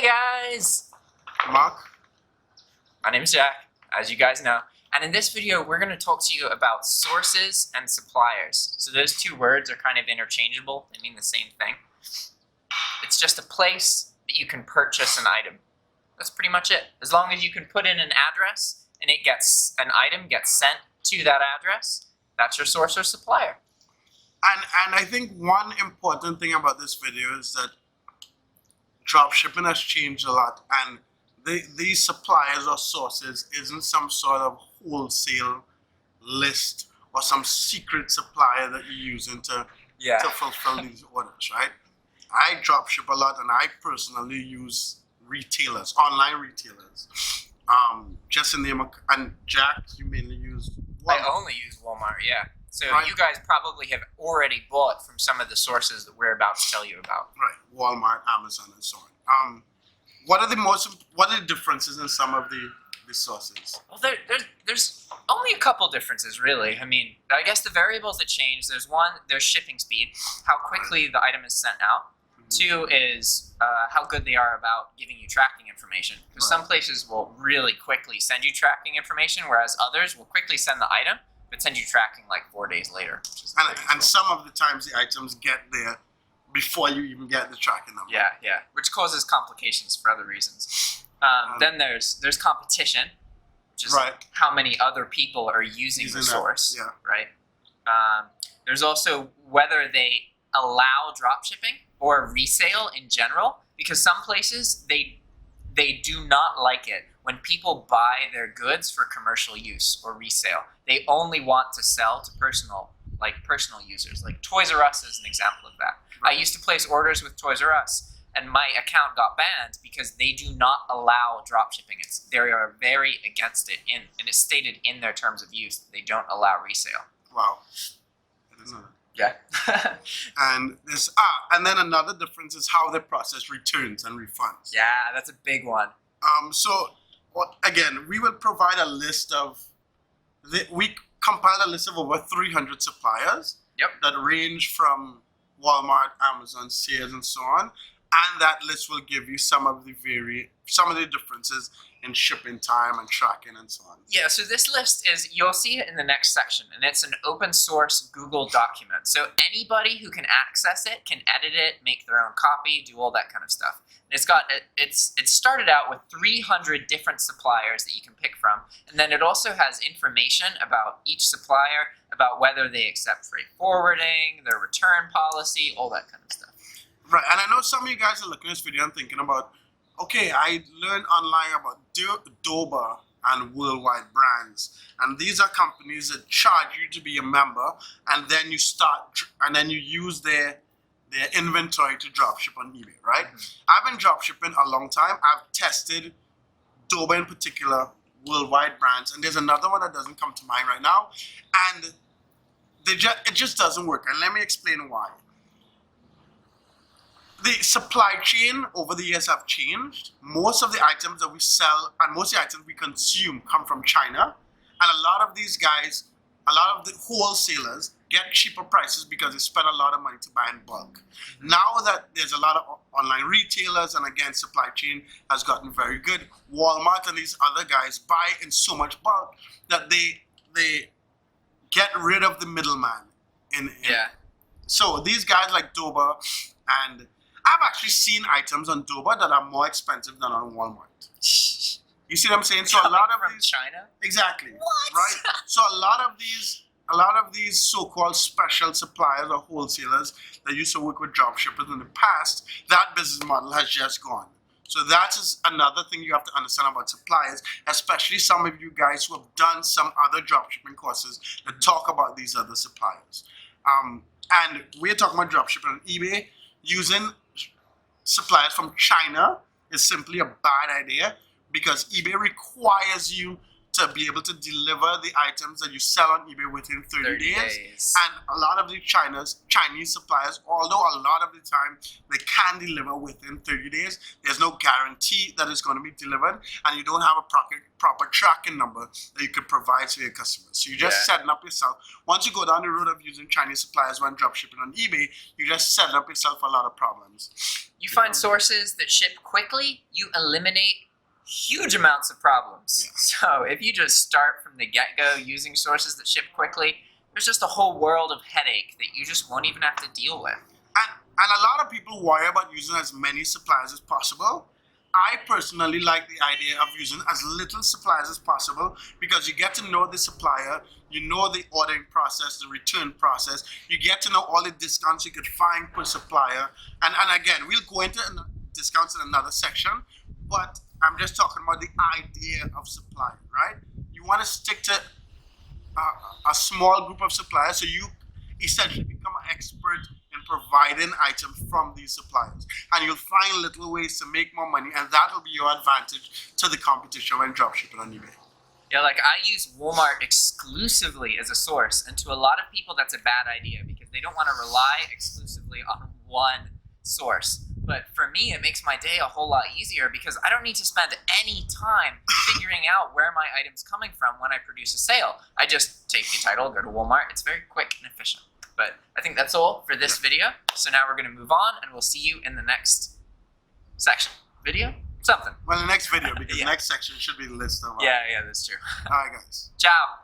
Hey guys! Mark? My name is Jack, as you guys know, and in this video we're going to talk to you about sources and suppliers. So those two words are kind of interchangeable, they mean the same thing. It's just a place that you can purchase an item. That's pretty much it. As long as you can put in an address and an item gets sent to that address, that's your source or supplier. And I think one important thing about this video is that dropshipping has changed a lot, and these suppliers or sources isn't some sort of wholesale list or some secret supplier that you're using to fulfill these orders, right? I dropship a lot, and I personally use retailers, online retailers. Just in the name of, and Jack, you mainly use Walmart. I only use Walmart, yeah. So right. You guys probably have already bought from some of the sources that we're about to tell you about. Right, Walmart, Amazon, and so on. What are the differences in some of the sources? Well, there's only a couple differences, really. I mean, I guess the variables that change, there's shipping speed, how quickly the item is sent out. Two is how good they are about giving you tracking information. Because some places will really quickly send you tracking information, whereas others will quickly send the item, but send you tracking like 4 days later. And some of the times the items get there before you even get the tracking number. Yeah, which causes complications for other reasons. Then there's competition, which is how many other people are using the source, right? There's also whether they allow dropshipping or resale in general, because some places they do not like it when people buy their goods for commercial use or resale. They only want to sell to personal users. Like Toys R Us is an example of that. I used to place orders with Toys R Us, and my account got banned because they do not allow dropshipping. They are very against it, and it's stated in their terms of use that they don't allow resale. Wow. I didn't know that. Yeah. And then another difference is how they process returns and refunds. Yeah, that's a big one. Again, we will provide a list of, we compiled a list of over 300 suppliers that range from Walmart, Amazon, Sears, and so on. And that list will give you some of the differences in shipping time and tracking and so on. Yeah, so this list you'll see it in the next section, and it's an open source Google document. So anybody who can access it can edit it, make their own copy, do all that kind of stuff. And it started out with 300 different suppliers that you can pick from, and then it also has information about each supplier, about whether they accept freight forwarding, their return policy, all that kind of stuff. Right, and I know some of you guys are looking at this video and thinking about, okay, I learned online about Doba and Worldwide Brands, and these are companies that charge you to be a member, and then you use their inventory to dropship on eBay, right? I've been dropshipping a long time. I've tested Doba in particular, Worldwide Brands, and there's another one that doesn't come to mind right now, and it just doesn't work, and let me explain why. The supply chain over the years have changed. Most of the items that we sell and most of the items we consume come from China. And a lot of these guys, a lot of the wholesalers get cheaper prices because they spend a lot of money to buy in bulk. Now that there's a lot of online retailers, and again, supply chain has gotten very good, Walmart and these other guys buy in so much bulk that they get rid of the middleman. So these guys like Doba, and I've actually seen items on Doba that are more expensive than on Walmart. You see what I'm saying? So a lot of these China? Exactly. What? Right? So a lot of these so-called special suppliers or wholesalers that used to work with dropshippers in the past, that business model has just gone. So that is another thing you have to understand about suppliers, especially some of you guys who have done some other dropshipping courses that talk about these other suppliers. And we're talking about dropshipping on eBay. Using suppliers from China is simply a bad idea because eBay requires you to be able to deliver the items that you sell on eBay within 30 days. And a lot of the Chinese suppliers, although a lot of the time they can deliver within 30 days, there's no guarantee that it's going to be delivered, and you don't have a proper tracking number that you could provide to your customers. So you're just setting up yourself. Once you go down the road of using Chinese suppliers when dropshipping on eBay, you're just setting up yourself a lot of problems. You find sources that ship quickly, you eliminate huge amounts of problems. Yeah. So if you just start from the get-go using sources that ship quickly, there's just a whole world of headache that you just won't even have to deal with. And a lot of people worry about using as many suppliers as possible. I personally like the idea of using as little suppliers as possible because you get to know the supplier, you know the ordering process, the return process, you get to know all the discounts you could find per supplier. And again, we'll go into discounts in another section, but I'm just talking about the idea of supplier, right? You want to stick to a small group of suppliers so you essentially become an expert in providing items from these suppliers. And you'll find little ways to make more money, and that will be your advantage to the competition when dropshipping on eBay. Yeah, like I use Walmart exclusively as a source, and to a lot of people that's a bad idea because they don't want to rely exclusively on one source. But for me, it makes my day a whole lot easier because I don't need to spend any time figuring out where my item's coming from when I produce a sale. I just take the title, go to Walmart. It's very quick and efficient. But I think that's all for this video. So now we're going to move on, and we'll see you in the next section. Video? Something. Well, the next video, because the next section should be the list of... Yeah, that's true. All right, guys. Ciao.